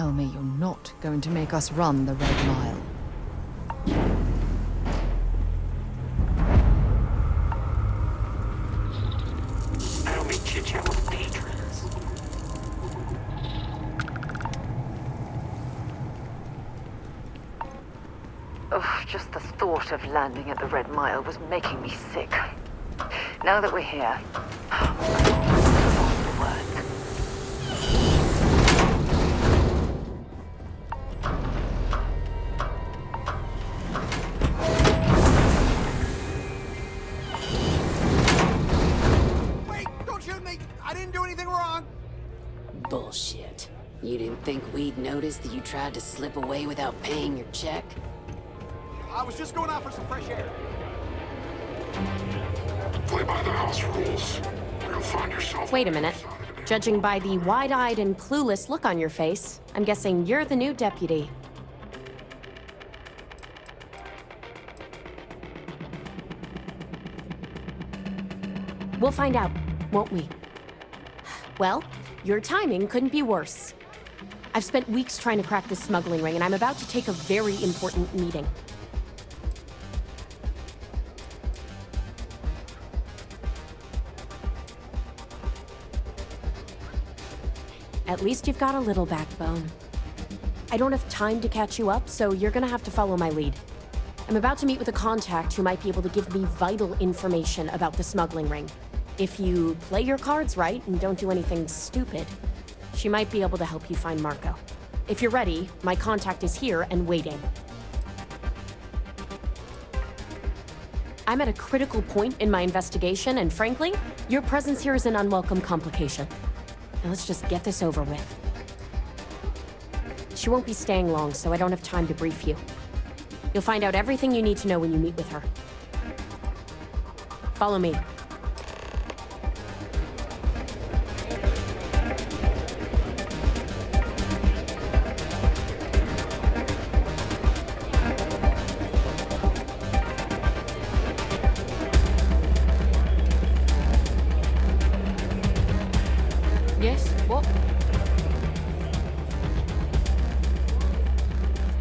tell me you're not going to make us run the Red Mile. I don't make chit-chat with patrons. Ugh, just the thought of landing at the Red Mile was making me sick. Now that we're here, Wait! Don't shoot me! I didn't do anything wrong! Bullshit. You didn't think we'd notice that you tried to slip away without paying your check? I was just going out for some fresh air. Play by the house rules. You'll find yourself... Wait a minute. Judging by the wide-eyed and clueless look on your face, I'm guessing you're the new deputy. We'll find out, won't we? Well, your timing couldn't be worse. I've spent weeks trying to crack this smuggling ring, and I'm about to take a very important meeting. At least you've got a little backbone. I don't have time to catch you up, so you're gonna have to follow my lead. I'm about to meet with a contact who might be able to give me vital information about the smuggling ring. If you play your cards right and don't do anything stupid, she might be able to help you find Marco. If you're ready, my contact is here and waiting. I'm at a critical point in my investigation, and frankly, your presence here is an unwelcome complication. Now let's just get this over with. She won't be staying long, so I don't have time to brief you. You'll find out everything you need to know when you meet with her. Follow me. Yes? What?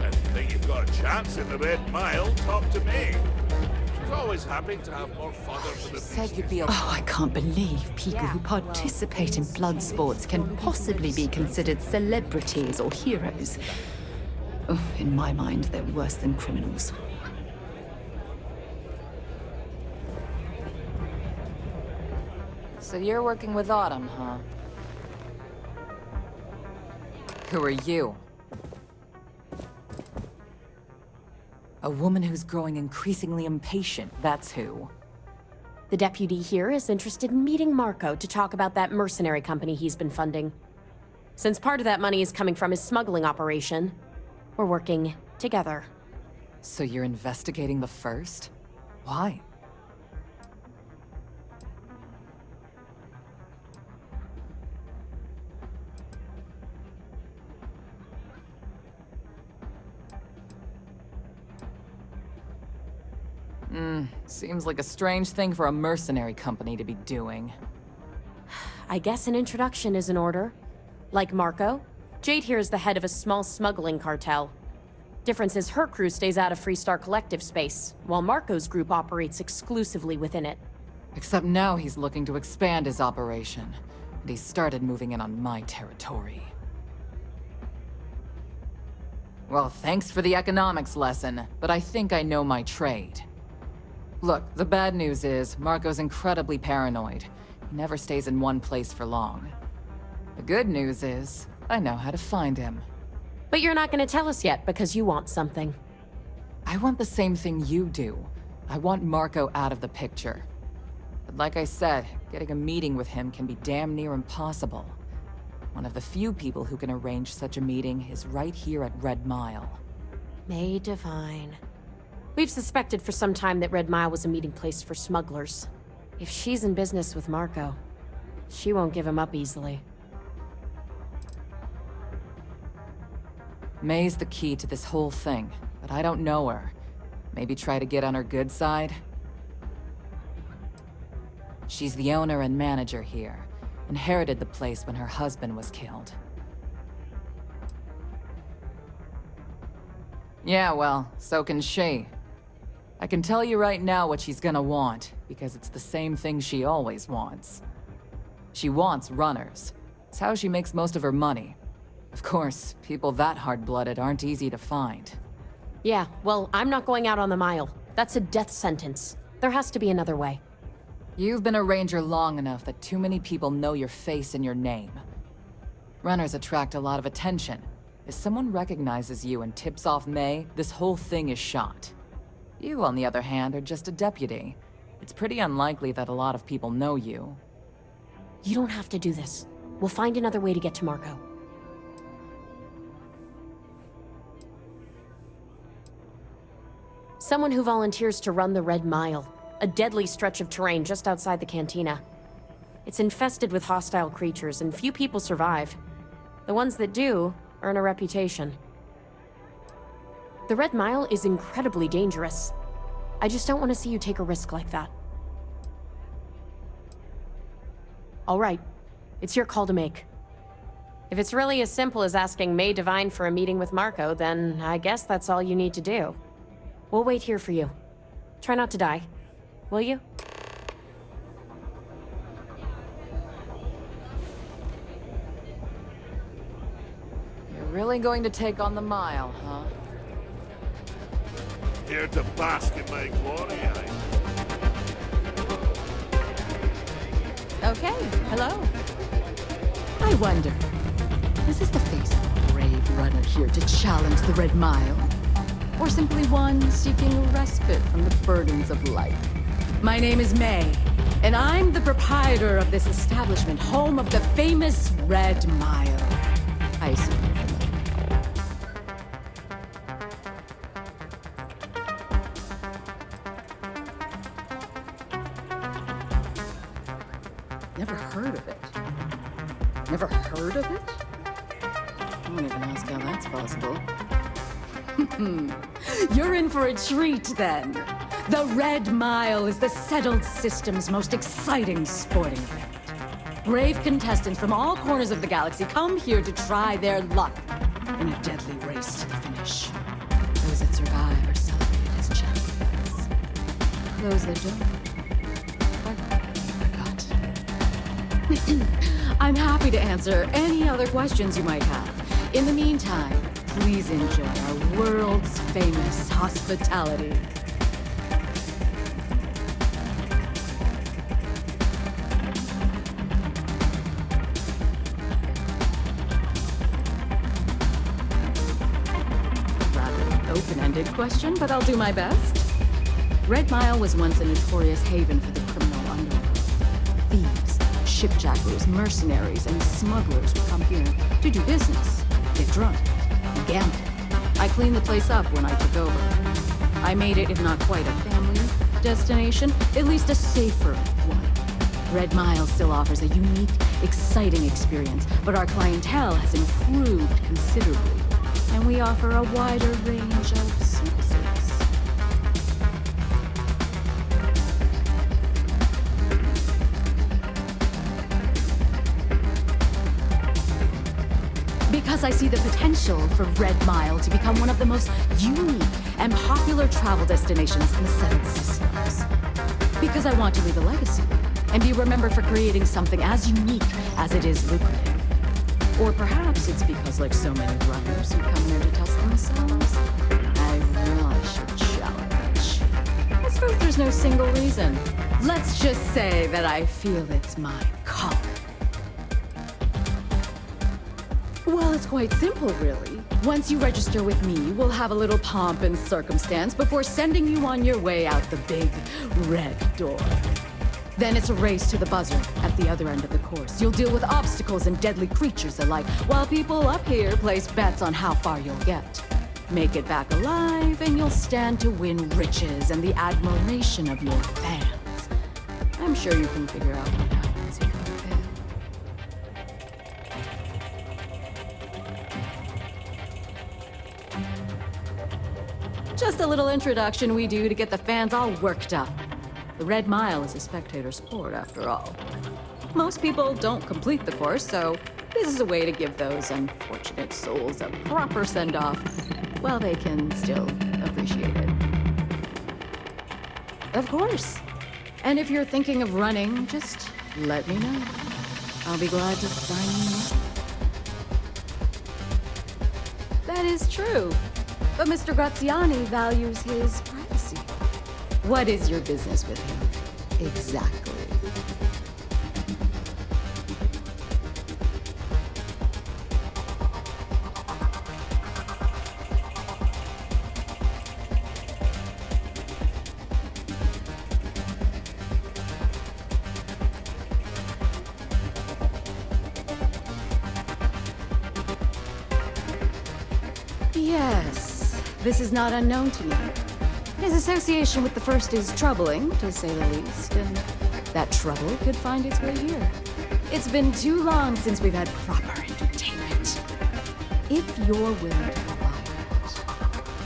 If you think you've got a chance in the Red Mile, talk to me. She's always happy to have more fodder for the Said beasts. you'd be. Oh, I can't believe people who participate in blood sports can possibly be considered celebrities or heroes. Oh, in my mind, they're worse than criminals. So you're working with Autumn, huh? Who are you? A woman who's growing increasingly impatient, that's who. The deputy here is interested in meeting Marco to talk about that mercenary company he's been funding. Since part of that money is coming from his smuggling operation, we're working together. So you're investigating the first? Why? Seems like a strange thing for a mercenary company to be doing. I guess an introduction is in order. Like Marco, Jade here is the head of a small smuggling cartel. Difference is her crew stays out of Freestar Collective space, while Marco's group operates exclusively within it. Except now he's looking to expand his operation, and he's started moving in on my territory. Well, thanks for the economics lesson, but I think I know my trade. Look, the bad news is, Marco's incredibly paranoid. He never stays in one place for long. The good news is, I know how to find him. But you're not gonna tell us yet because you want something. I want the same thing you do. I want Marco out of the picture. But like I said, getting a meeting with him can be damn near impossible. One of the few people who can arrange such a meeting is right here at Red Mile. May Divine. We've suspected for some time that Red Mile was a meeting place for smugglers. If she's in business with Marco, she won't give him up easily. May's the key to this whole thing, but I don't know her. Maybe try to get on her good side? She's the owner and manager here. Inherited the place when her husband was killed. Yeah, well, so can she. I can tell you right now what she's gonna want, because it's the same thing she always wants. She wants runners. It's how she makes most of her money. Of course, people that hard-blooded aren't easy to find. Yeah, well, I'm not going out on the mile. That's a death sentence. There has to be another way. You've been a ranger long enough that too many people know your face and your name. Runners attract a lot of attention. If someone recognizes you and tips off May, this whole thing is shot. You, on the other hand, are just a deputy. It's pretty unlikely that a lot of people know you. You don't have to do this. We'll find another way to get to Marco. Someone who volunteers to run the Red Mile, a deadly stretch of terrain just outside the cantina. It's infested with hostile creatures, and few people survive. The ones that do earn a reputation. The Red Mile is incredibly dangerous. I just don't want to see you take a risk like that. All right, it's your call to make. If it's really as simple as asking May Divine for a meeting with Marco, then I guess that's all you need to do. We'll wait here for you. Try not to die, will you? You're really going to take on the mile, huh? Here to bask in my glory, aye. Okay, hello. I wonder, is this the face of a brave runner here to challenge the Red Mile? Or simply one seeking a respite from the burdens of life? My name is May, and I'm the proprietor of this establishment, home of the famous Red Mile. I assume you're familiar. Never heard of it. Never heard of it? I won't even ask how that's possible. You're in for a treat, then. The Red Mile is the settled system's most exciting sporting event. Brave contestants from all corners of the galaxy come here to try their luck in a deadly race to the finish. Those that survive are celebrated as champions. Those that don't, forgot. I'm happy to answer any other questions you might have. In the meantime, please enjoy our world's famous hospitality. Rather an open-ended question, but I'll do my best. Red Mile was once a notorious haven for the criminal underworld. Thieves, shipjackers, mercenaries, and smugglers would come here to do business, get drunk, and gamble. I cleaned the place up when I took over. I made it, if not quite a family destination, at least a safer one. Red Mile still offers a unique, exciting experience, but our clientele has improved considerably, and we offer a wider range of services. Because I see the potential for Red Mile to become one of the most unique and popular travel destinations in the settled systems. Because I want to leave a legacy and be remembered for creating something as unique as it is lucrative. Or perhaps it's because, like so many runners who come there to test themselves, I really should challenge. I suppose there's no single reason. Let's just say that I feel it's my calling. Well, it's quite simple, really. Once you register with me, we'll have a little pomp and circumstance before sending you on your way out the big red door. Then it's a race to the buzzer at the other end of the course. You'll deal with obstacles and deadly creatures alike, while people up here place bets on how far you'll get. Make it back alive, and you'll stand to win riches and the admiration of your fans. I'm sure you can figure out what happens if you fail. Just a little introduction we do to get the fans all worked up. The Red Mile is a spectator sport, after all. Most people don't complete the course, so this is a way to give those unfortunate souls a proper send-off. while they can still appreciate it. Of course. And if you're thinking of running, just let me know. I'll be glad to sign you up. That is true. But Mr. Graziani values his privacy. What is your business with him? Exactly. Yes, this is not unknown to me. His association with the First is troubling, to say the least, and that trouble could find its way here. It's been too long since we've had proper entertainment. If you're willing to provide it,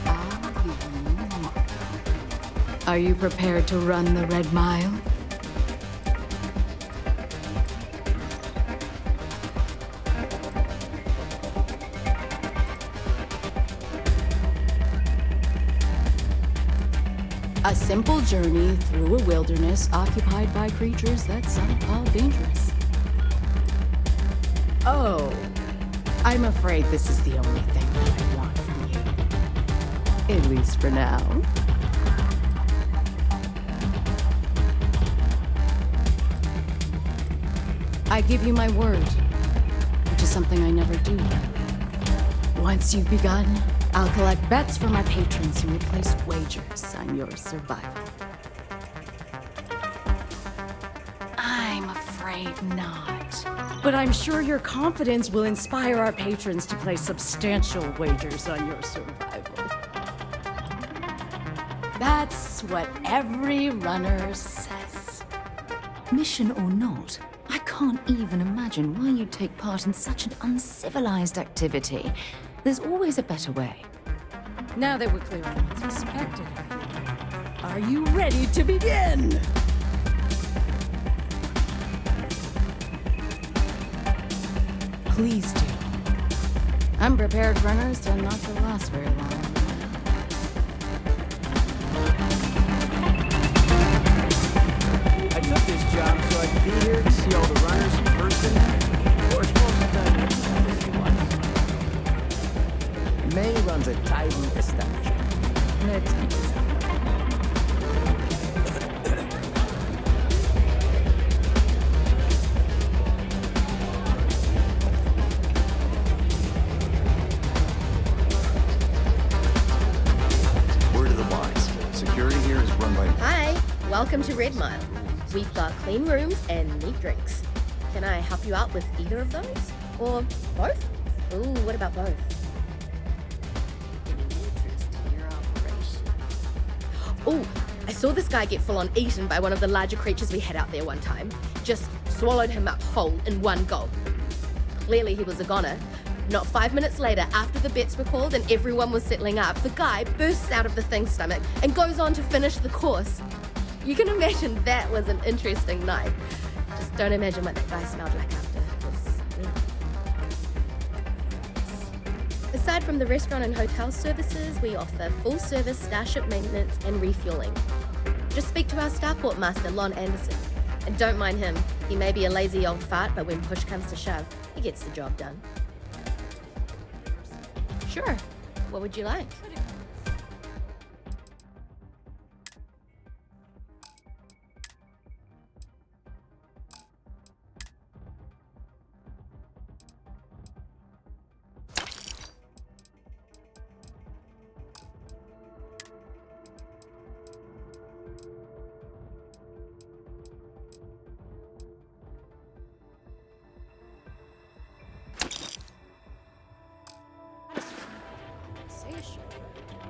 I'll give you more. Are you prepared to run the Red Mile? A simple journey through a wilderness occupied by creatures that some call dangerous. Oh, I'm afraid this is the only thing that I want from you. At least for now. I give you my word, which is something I never do. Once you've begun, I'll collect bets from my patrons who will place wagers on your survival. I'm afraid not. But I'm sure your confidence will inspire our patrons to place substantial wagers on your survival. That's what every runner says. Mission or not, I can't even imagine why you'd take part in such an uncivilized activity. There's always a better way. Now that we're clear on what's expected of you, are you ready to begin? Please do. Unprepared runners tend not to last very long. I took this job so I could be here to see all the runners in person. Of course, most of the time, it's May runs a tidy establishment. Let's keep this up. Word of the wise. Security here is run by... Hi, welcome to Red Mile. We've got clean rooms and neat drinks. Can I help you out with either of those? Or both? Ooh, what about both? Oh, I saw this guy get full-on eaten by one of the larger creatures we had out there one time. Just swallowed him up whole in one gulp. Clearly he was a goner. Not 5 minutes later, after the bets were called and everyone was settling up, the guy bursts out of the thing's stomach and goes on to finish the course. You can imagine that was an interesting night. Just don't imagine what that guy smelled like after. Aside from the restaurant and hotel services, we offer full-service starship maintenance and refueling. Just speak to our starport master, Lon Anderson. And don't mind him. He may be a lazy old fart, but when push comes to shove, he gets the job done. Sure. What would you like?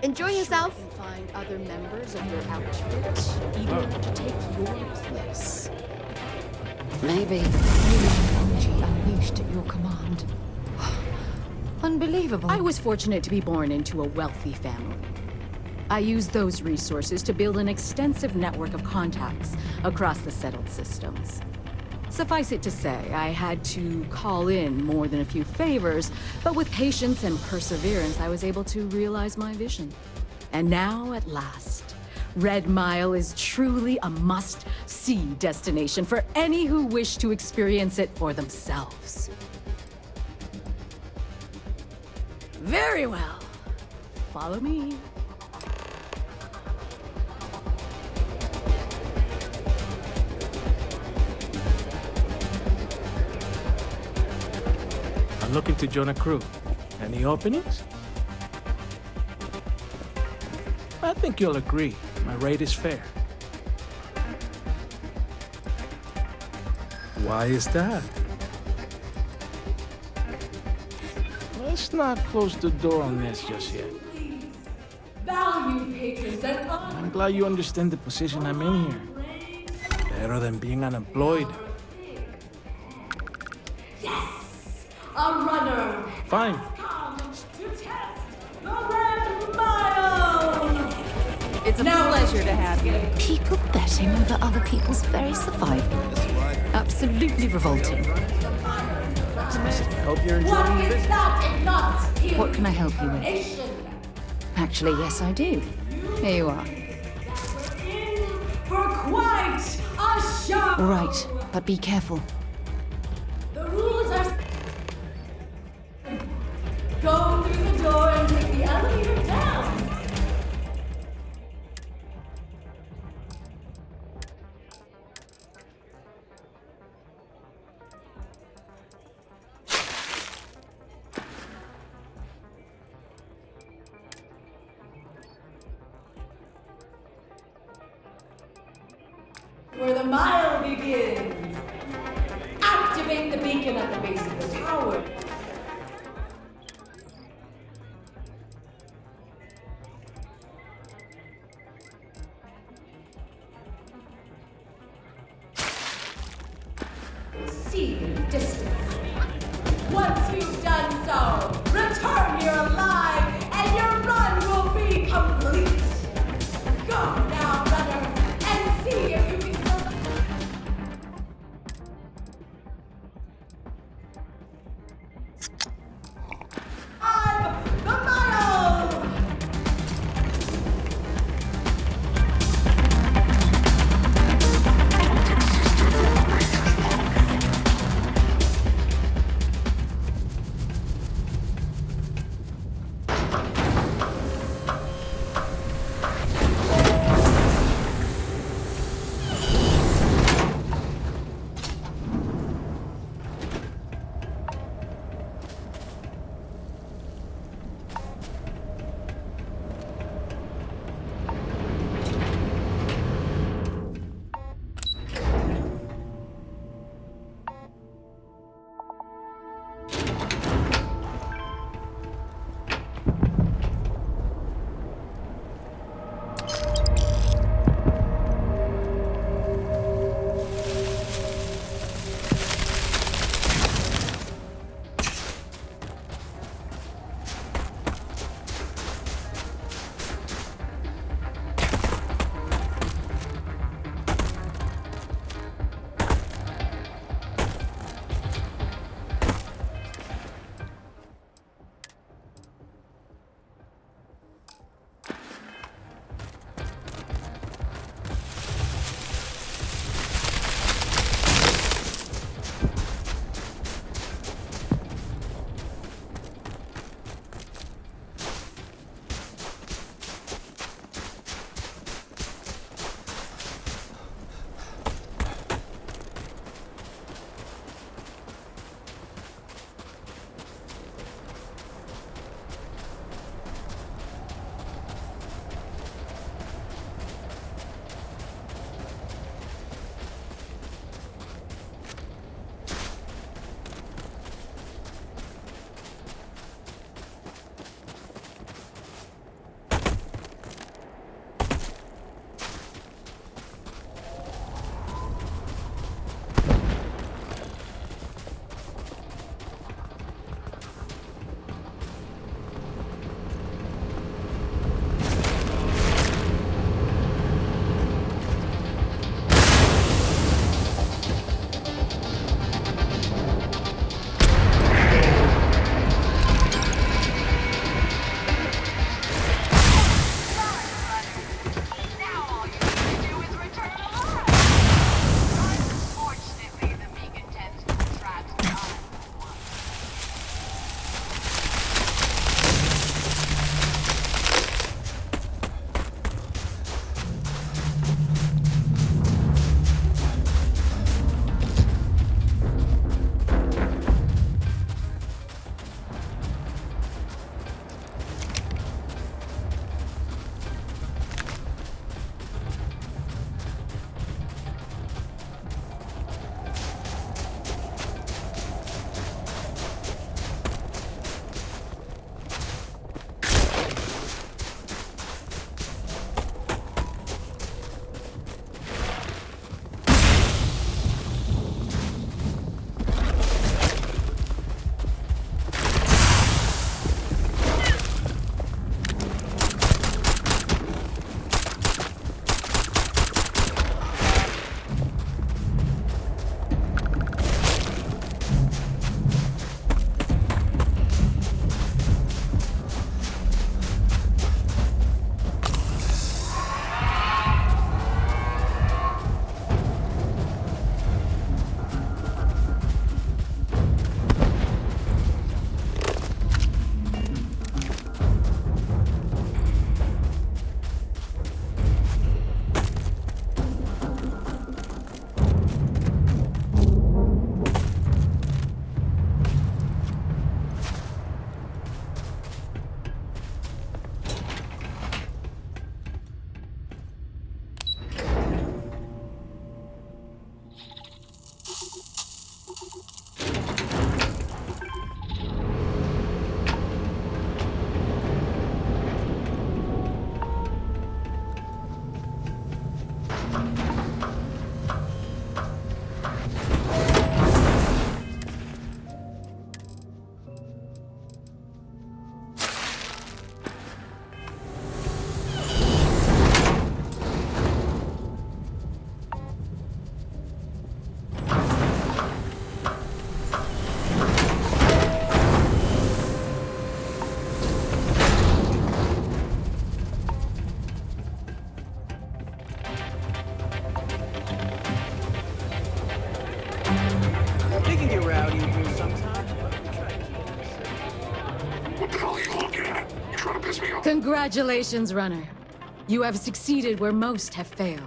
Enjoy yourself. You can find other members of your outfit, eager to take your place. Maybe. Energy unleashed at your command. Unbelievable. I was fortunate to be born into a wealthy family. I used those resources to build an extensive network of contacts across the settled systems. Suffice it to say, I had to call in more than a few favors, but with patience and perseverance, I was able to realize my vision. And now, at last, Red Mile is truly a must-see destination for any who wish to experience it for themselves. Very well. Follow me. I'm looking to join a crew. Any openings? I think you'll agree. My rate is fair. Why is that? Let's not close the door on this just yet. Valued patrons and I'm glad you understand the position I'm in here. Better than being unemployed. Yes! A runner! Fine. Comes to test the Red Mile! It's a pleasure to have you. People betting over other people's very survival. Absolutely revolting. Hope you're enjoying this. What can I help you with? Actually, yes, I do. Here you are. For quite a show! All right, but be careful. The rules are... Go through the door and take the elevator down! Where the mile begins. Activate the beacon at the base of the tower. See in the distance. Once you've done so, return here alive, and your run will be complete. Go now, runner, and see if you can survive. The mile! trying to piss me off? Congratulations, runner. You have succeeded where most have failed.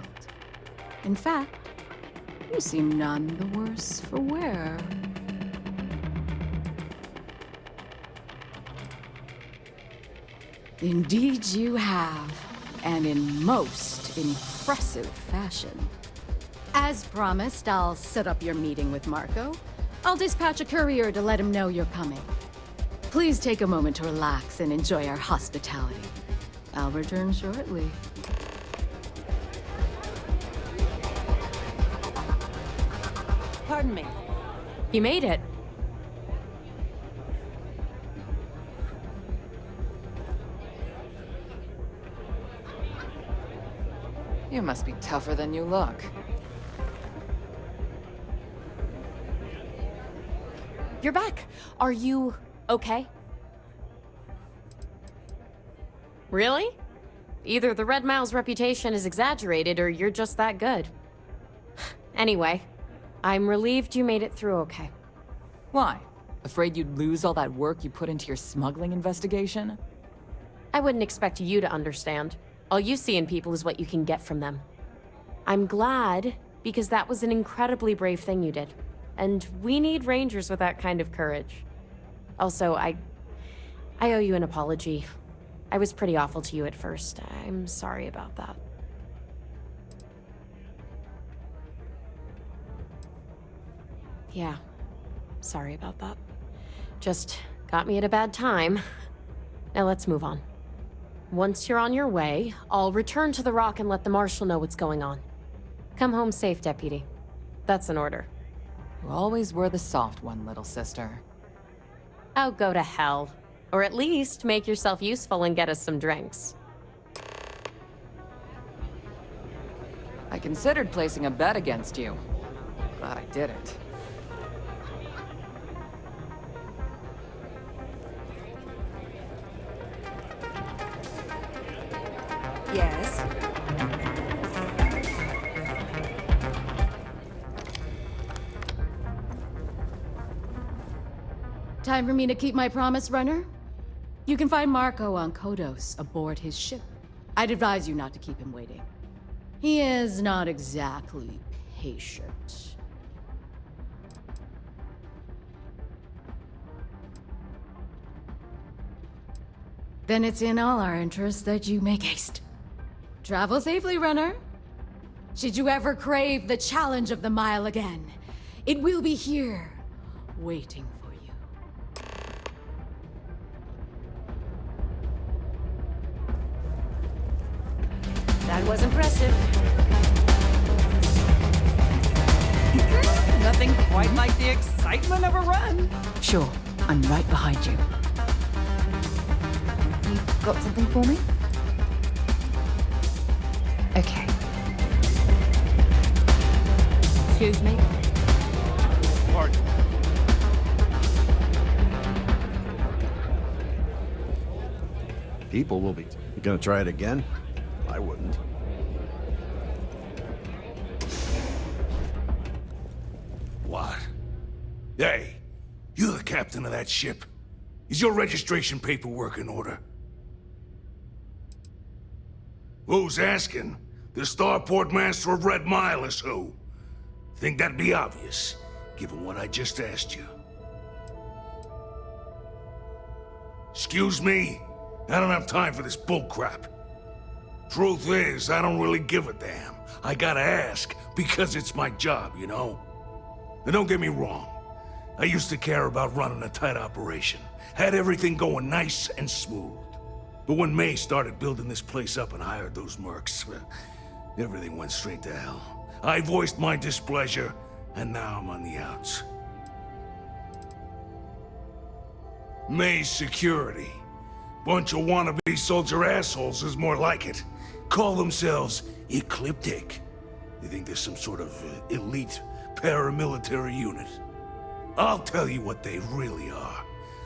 In fact, you seem none the worse for wear. Indeed you have, and in most impressive fashion. As promised, I'll set up your meeting with Marco. I'll dispatch a courier to let him know you're coming. Please take a moment to relax and enjoy our hospitality. I'll return shortly. Pardon me. You made it. You must be tougher than you look. You're back. Are you okay? Really? Either the Red Mile's reputation is exaggerated or you're just that good. Anyway, I'm relieved you made it through okay. Why? Afraid you'd lose all that work you put into your smuggling investigation? I wouldn't expect you to understand. All you see in people is what you can get from them. I'm glad, because that was an incredibly brave thing you did. And we need rangers with that kind of courage. Also, I owe you an apology. I was pretty awful to you at first. I'm sorry about that. Yeah, sorry about that. Just got me at a bad time. Now let's move on. Once you're on your way, I'll return to the Rock and let the Marshal know what's going on. Come home safe, Deputy. That's an order. You always were the soft one, little sister. Oh, go to hell. Or at least make yourself useful and get us some drinks. I considered placing a bet against you. Glad I didn't. Yes? Time for me to keep my promise, runner? You can find Marco on Kodos aboard his ship. I'd advise you not to keep him waiting. He is not exactly patient. Then it's in all our interests that you make haste. Travel safely, runner. Should you ever crave the challenge of the mile again, it will be here, waiting for you. That was impressive. Nothing quite like the excitement of a run. Sure, I'm right behind you. You've got something for me? Okay. Excuse me? Pardon. People will be... You gonna try it again? I wouldn't. What? Hey, you're the captain of that ship. Is your registration paperwork in order? Who's asking? The starport master of Red Mile is who? Think that'd be obvious, given what I just asked you. Excuse me? I don't have time for this bullcrap. Truth is, I don't really give a damn. I gotta ask, because it's my job, you know? And don't get me wrong. I used to care about running a tight operation. Had everything going nice and smooth. But when May started building this place up and hired those mercs, everything went straight to hell. I voiced my displeasure, and now I'm on the outs. May's security. Bunch of wannabe soldier assholes is more like it. Call themselves Ecliptic. They think there's some sort of elite paramilitary unit. I'll tell you what they really are.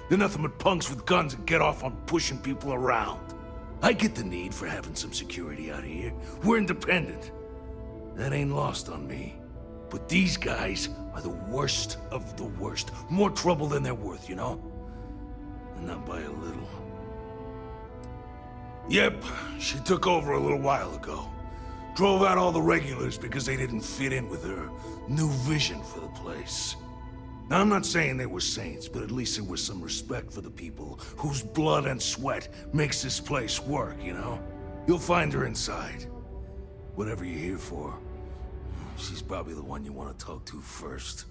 They're nothing but punks with guns that get off on pushing people around. I get the need for having some security out here. We're independent. That ain't lost on me. But these guys are the worst of the worst. More trouble than they're worth, you know? And not by a little. Yep, she took over a little while ago. Drove out all the regulars because they didn't fit in with her new vision for the place. Now, I'm not saying they were saints, but at least there was some respect for the people whose blood and sweat makes this place work, you know? You'll find her inside. Whatever you're here for, she's probably the one you want to talk to first.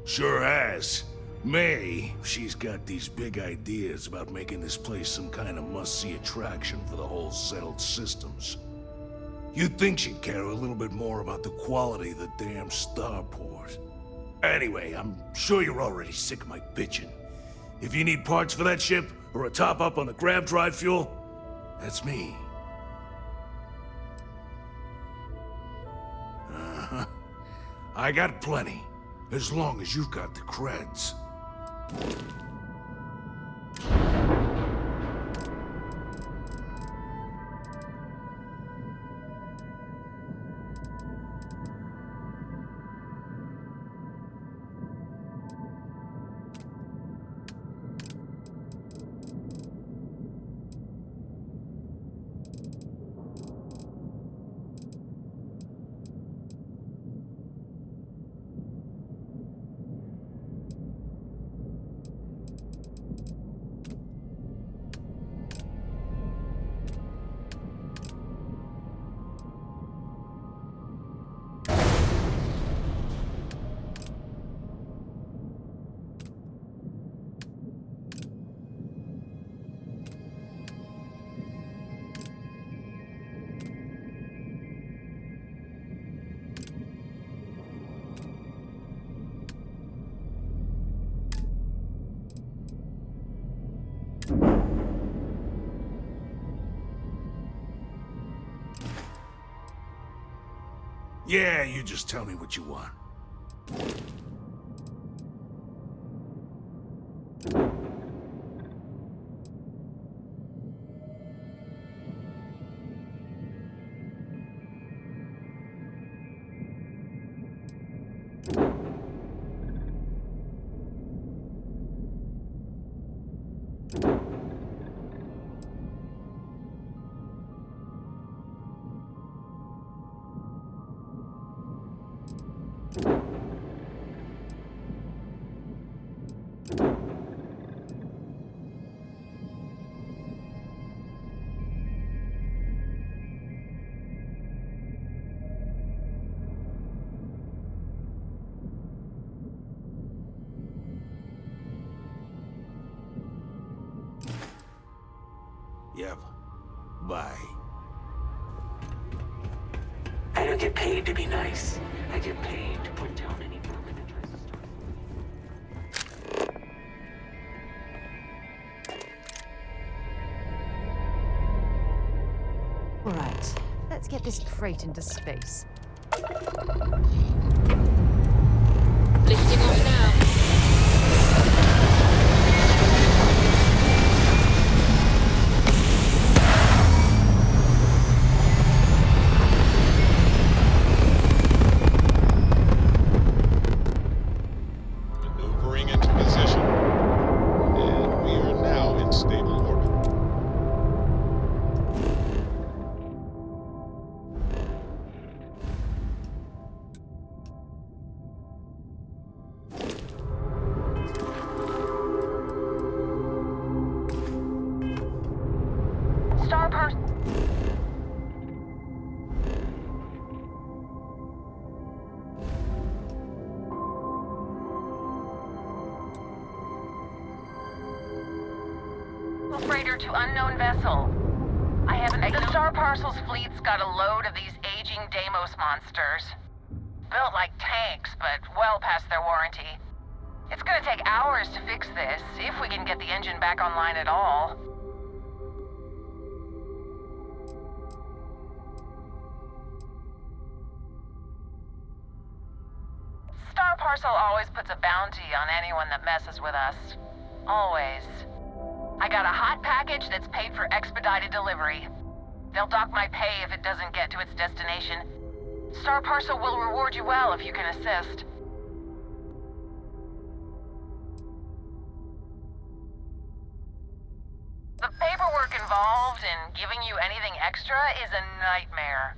Sure has. May, she's got these big ideas about making this place some kind of must-see attraction for the whole settled systems. You'd think she'd care a little bit more about the quality of the damn starport. Anyway, I'm sure you're already sick of my bitching. If you need parts for that ship, or a top-up on the grav drive fuel, that's me. Uh-huh. I got plenty, as long as you've got the creds. Yeah, you just tell me what you want. Yep. Bye. I don't get paid to be nice. I get paid to put down any broken addresses. All right, let's get this crate into space. Lifting off now. Maneuvering into position. And we are now in stable orbit. Freighter to unknown vessel. I have the Star Parcel's fleet's got a load of these aging Deimos monsters. Built like tanks, but well past their warranty. It's gonna take hours to fix this, if we can get the engine back online at all. Star Parcel always puts a bounty on anyone that messes with us. Always. I got a hot package that's paid for expedited delivery. They'll dock my pay if it doesn't get to its destination. Star Parcel will reward you well if you can assist. involved in giving you anything extra is a nightmare.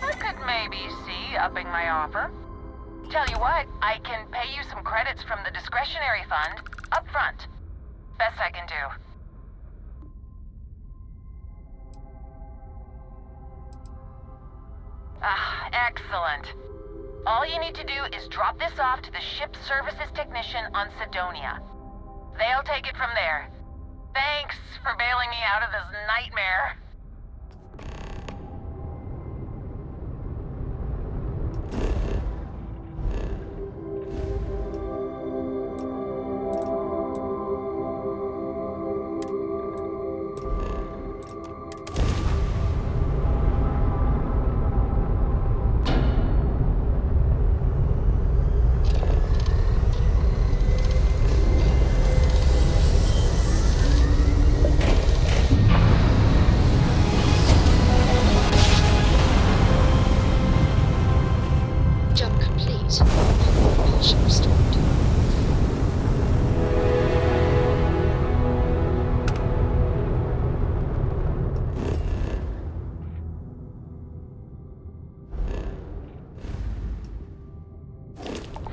I could maybe see upping my offer. Tell you what, I can pay you some credits from the discretionary fund up front. Best I can do. Ah, excellent. All you need to do is drop this off to the ship services technician on Sidonia. They'll take it from there. Thanks for bailing me out of this nightmare.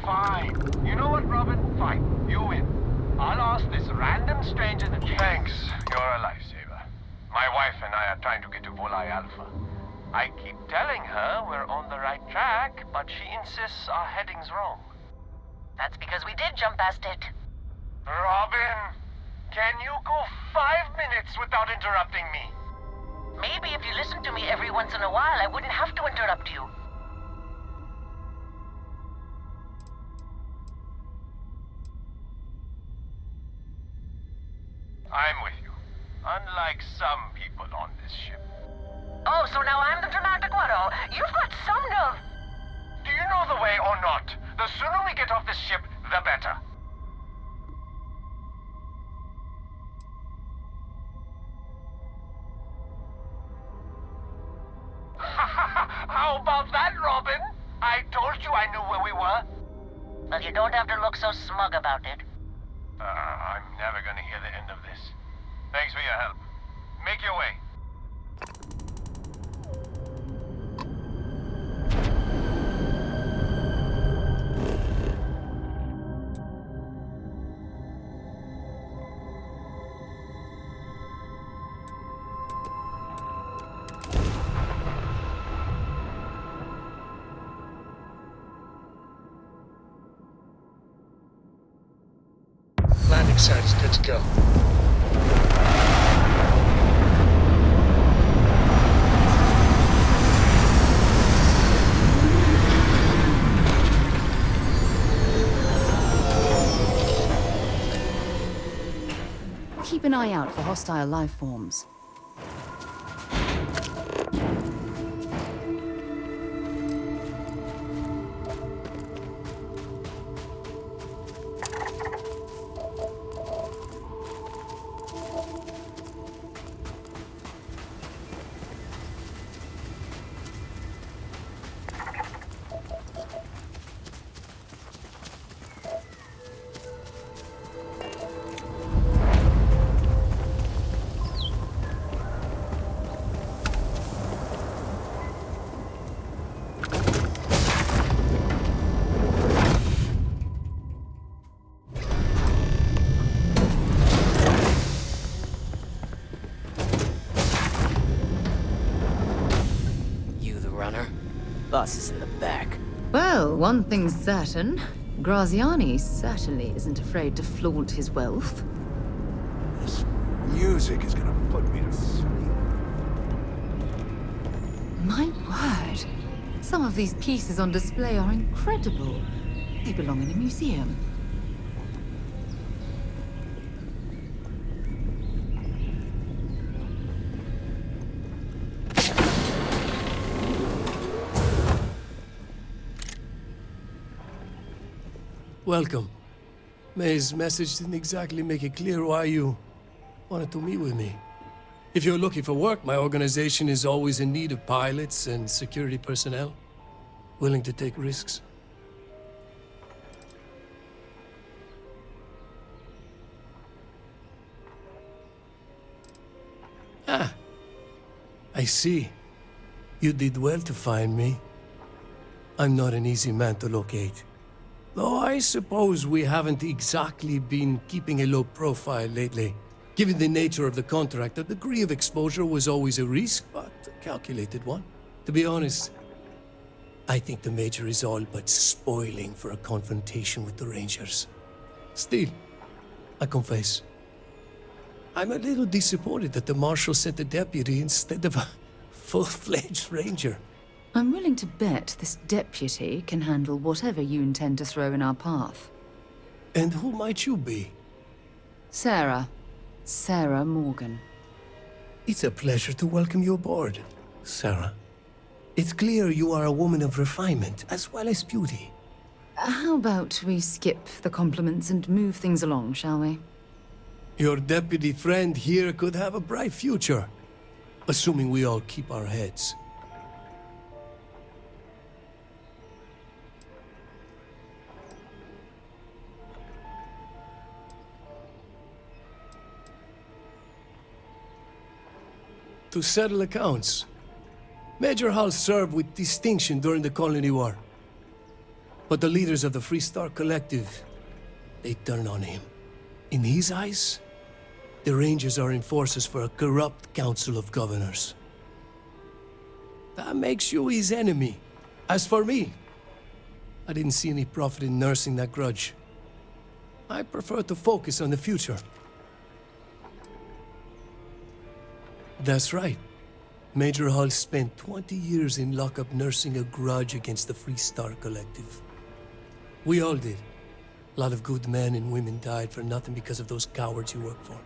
Fine. You know what, Robin? Fine. You win. I'll ask this random stranger to... Thanks. You're a lifesaver. My wife and I are trying to get to Volai Alpha. I keep telling her we're on the right track, but she insists our heading's wrong. That's because we did jump past it. Robin, can you go 5 minutes without interrupting me? Maybe if you listened to me every once in a while, I wouldn't have to interrupt you. I'm with you. Unlike some people on this ship. Oh, so now I'm the dramatic one, oh? You've got some nerve. Do you know the way or not? The sooner we get off this ship, the better. How about that, Robin? I told you I knew where we were. Well, you don't have to look so smug about it. I'm never gonna hear the end of this. Thanks for your help. Make your way. Landing site is good to go. Keep an eye out for hostile life forms. Boss is in the back. Well, one thing's certain. Graziani certainly isn't afraid to flaunt his wealth. This music is gonna put me to sleep. My word. Some of these pieces on display are incredible. They belong in a museum. Welcome. May's message didn't exactly make it clear why you wanted to meet with me. If you're looking for work, my organization is always in need of pilots and security personnel, willing to take risks. I see. You did well to find me. I'm not an easy man to locate. Though I suppose we haven't exactly been keeping a low profile lately. Given the nature of the contract, a degree of exposure was always a risk, but a calculated one. To be honest, I think the Major is all but spoiling for a confrontation with the Rangers. Still, I confess, I'm a little disappointed that the Marshal sent a deputy instead of a full-fledged Ranger. I'm willing to bet this deputy can handle whatever you intend to throw in our path. And who might you be? Sarah. Sarah Morgan. It's a pleasure to welcome you aboard, Sarah. It's clear you are a woman of refinement as well as beauty. How about we skip the compliments and move things along, shall we? Your deputy friend here could have a bright future, assuming we all keep our heads. To settle accounts, Major Hull served with distinction during the Colony War. But the leaders of the Free Star Collective, they turned on him. In his eyes, the Rangers are enforcers for a corrupt Council of Governors. That makes you his enemy. As for me, I didn't see any profit in nursing that grudge. I prefer to focus on the future. That's right. Major Hull spent 20 years in lockup nursing a grudge against the Free Star Collective. We all did. A lot of good men and women died for nothing because of those cowards you work for.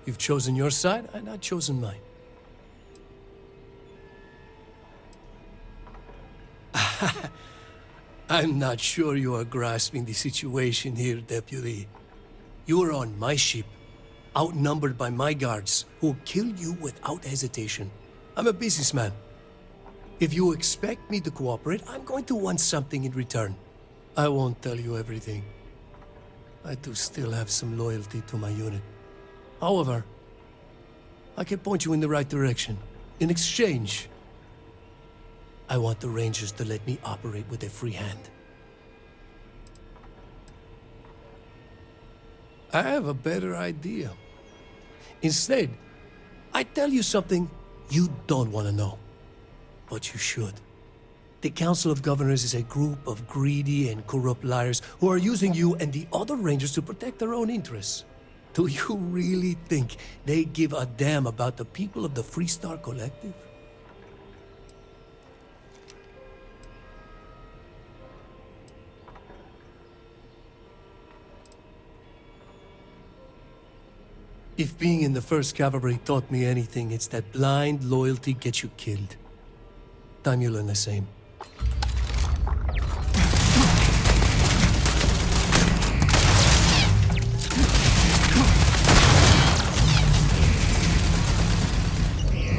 You've chosen your side, and I've chosen mine. I'm not sure you are grasping the situation here, Deputy. You are on my ship, outnumbered by my guards, who'll kill you without hesitation. I'm a businessman. If you expect me to cooperate, I'm going to want something in return. I won't tell you everything. I do still have some loyalty to my unit. However, I can point you in the right direction. In exchange, I want the Rangers to let me operate with a free hand. I have a better idea. Instead, I tell you something you don't want to know. But you should. The Council of Governors is a group of greedy and corrupt liars who are using you and the other Rangers to protect their own interests. Do you really think they give a damn about the people of the Free Star Collective? If being in the 1st Cavalry taught me anything, it's that blind loyalty gets you killed. Time you learn the same.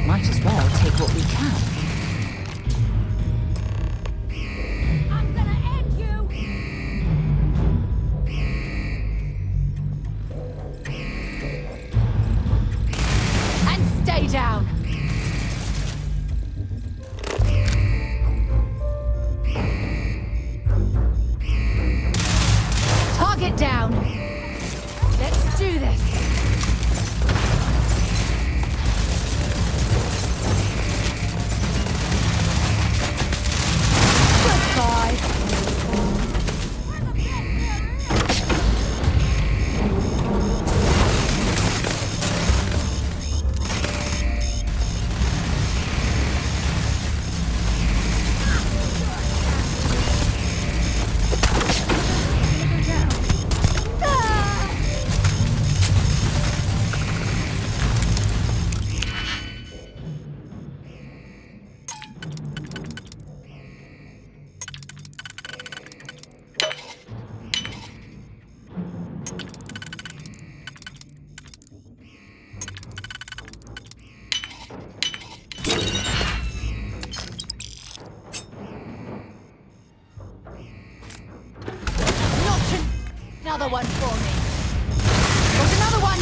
Might as well take what we can. I'm gonna end you! And stay down! Target down! Let's do this! Another one for me. Got another one!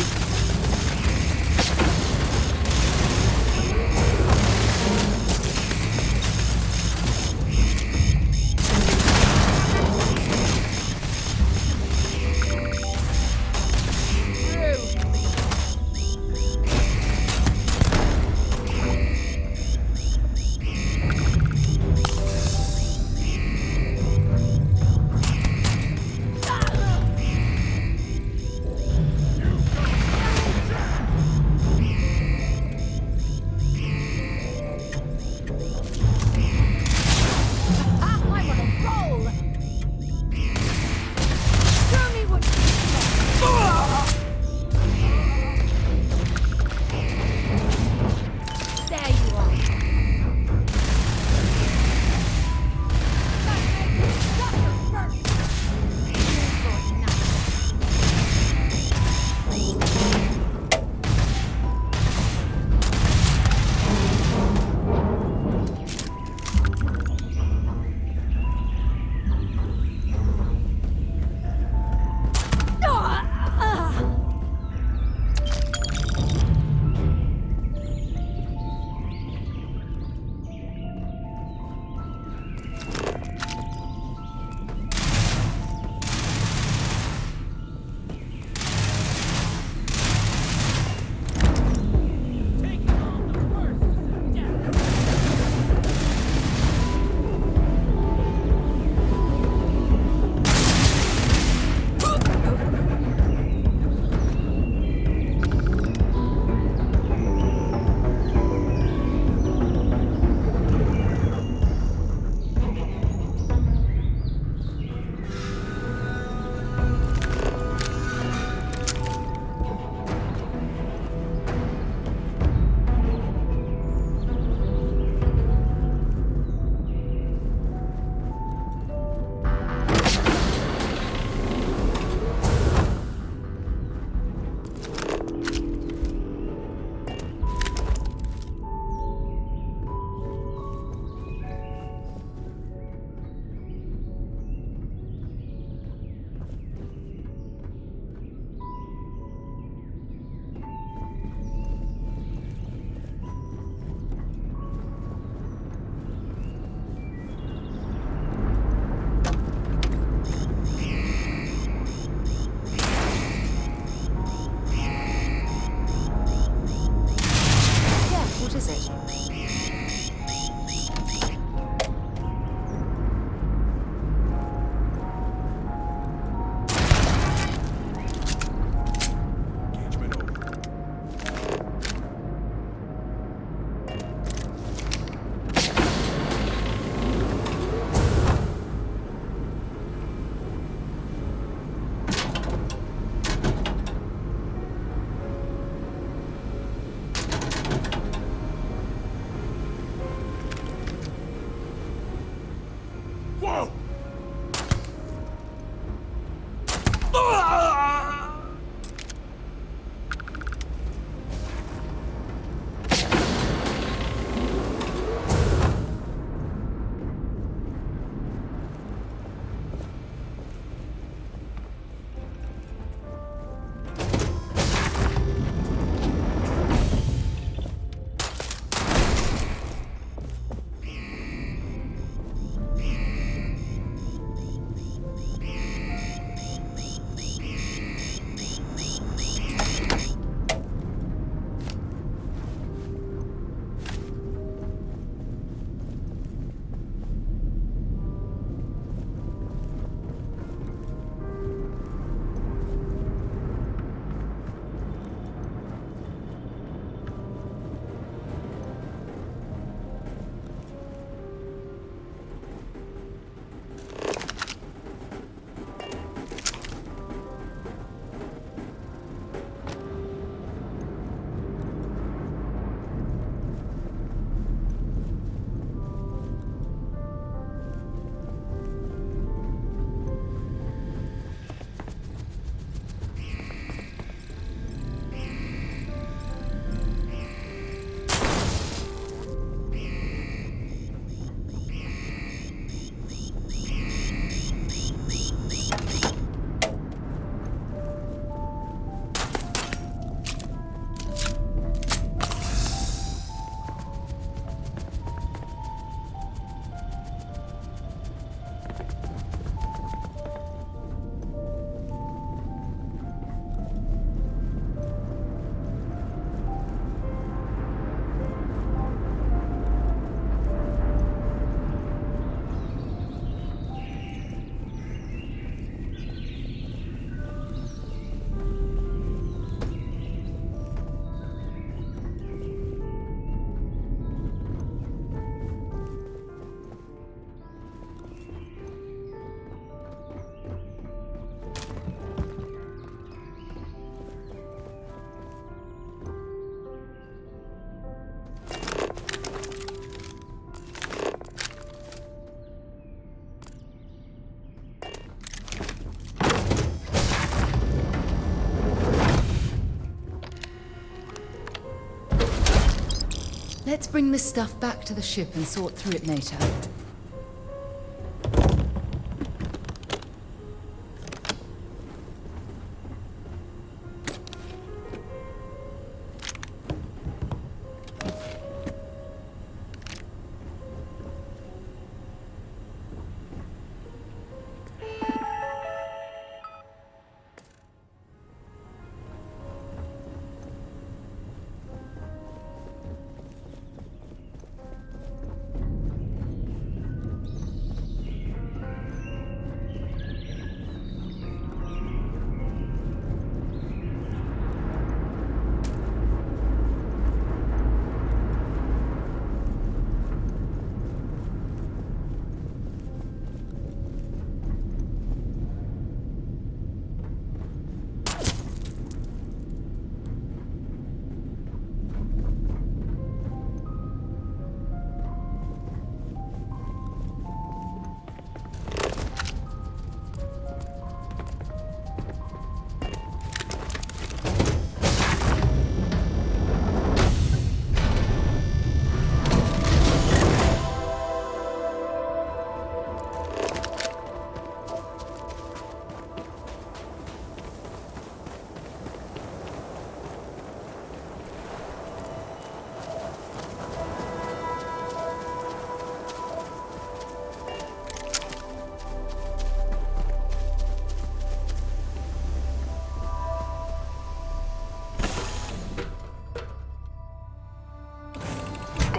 Let's bring this stuff back to the ship and sort through it later.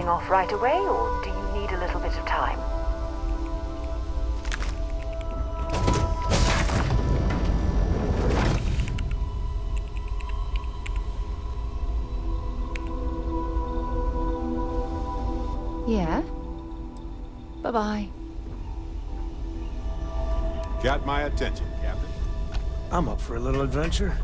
Off right away, or do you need a little bit of time? Yeah? Bye-bye. Got my attention, Captain. I'm up for a little adventure.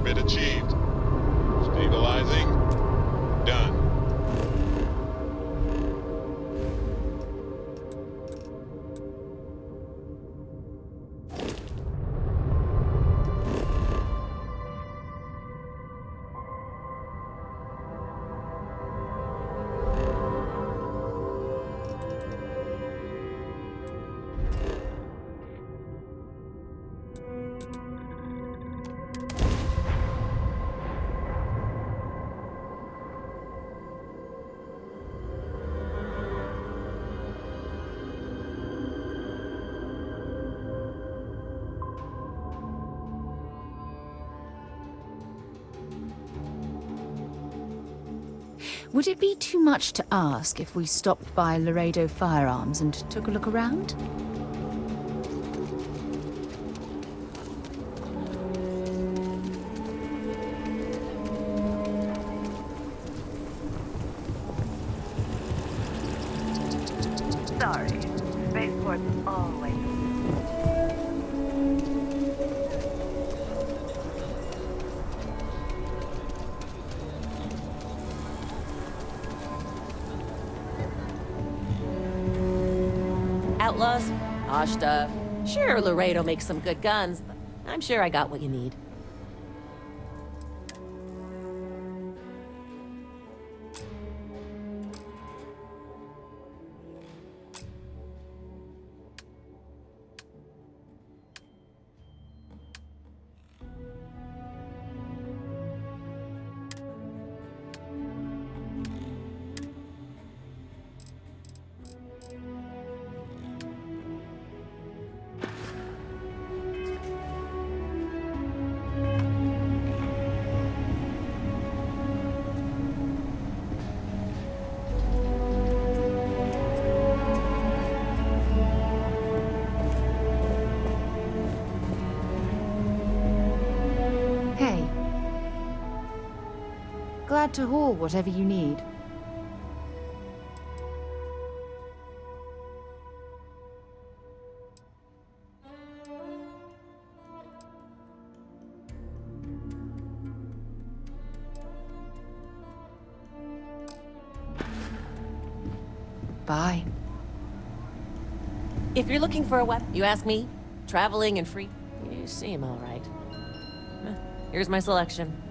Orbit achieved. Stabilizing. Done. Would it be too much to ask if we stopped by Laredo Firearms and took a look around? Sorry, spaceport's always. Outlaws? Ashta. Sure, Laredo makes some good guns, but I'm sure I got what you need. Glad to haul whatever you need. Bye. If you're looking for a weapon, you ask me. Traveling and free, you seem all right. Here's my selection.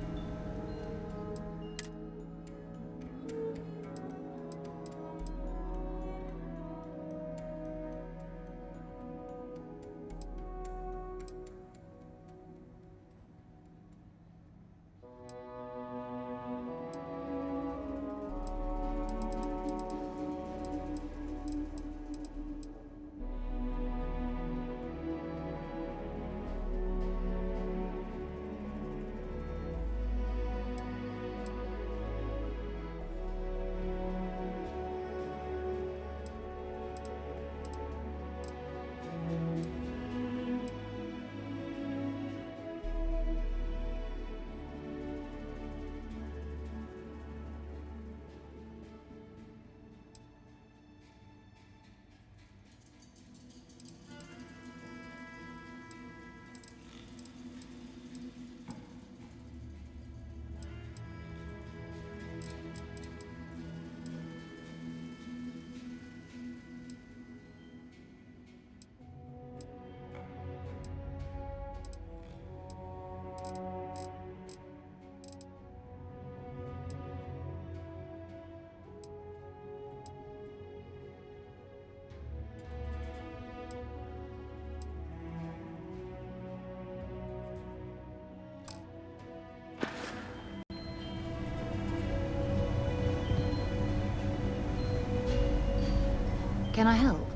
Can I help?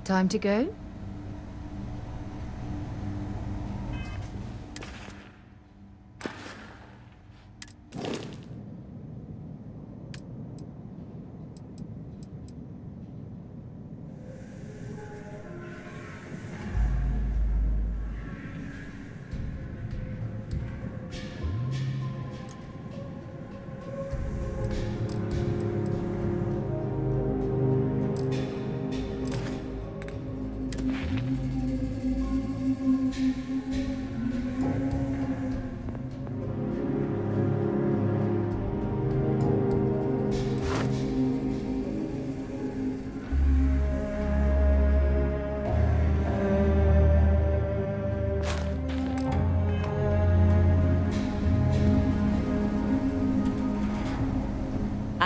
Time to go?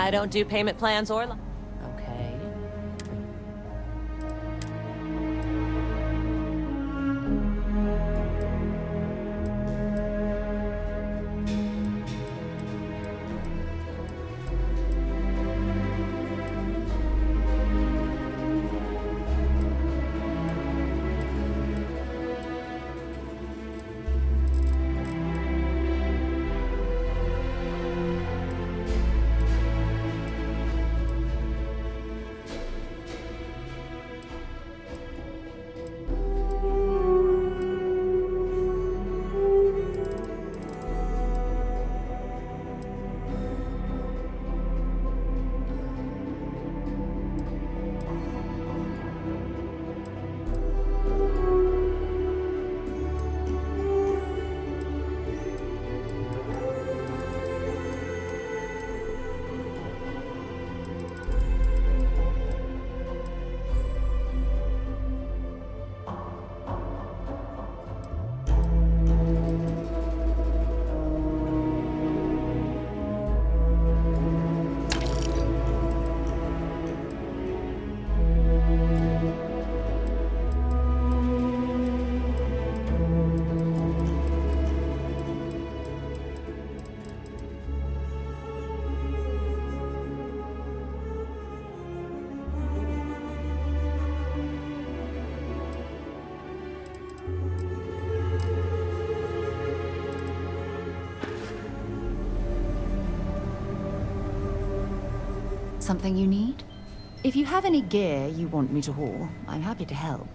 I don't do payment plans or... Okay. Something you need? If you have any gear you want me to haul, I'm happy to help.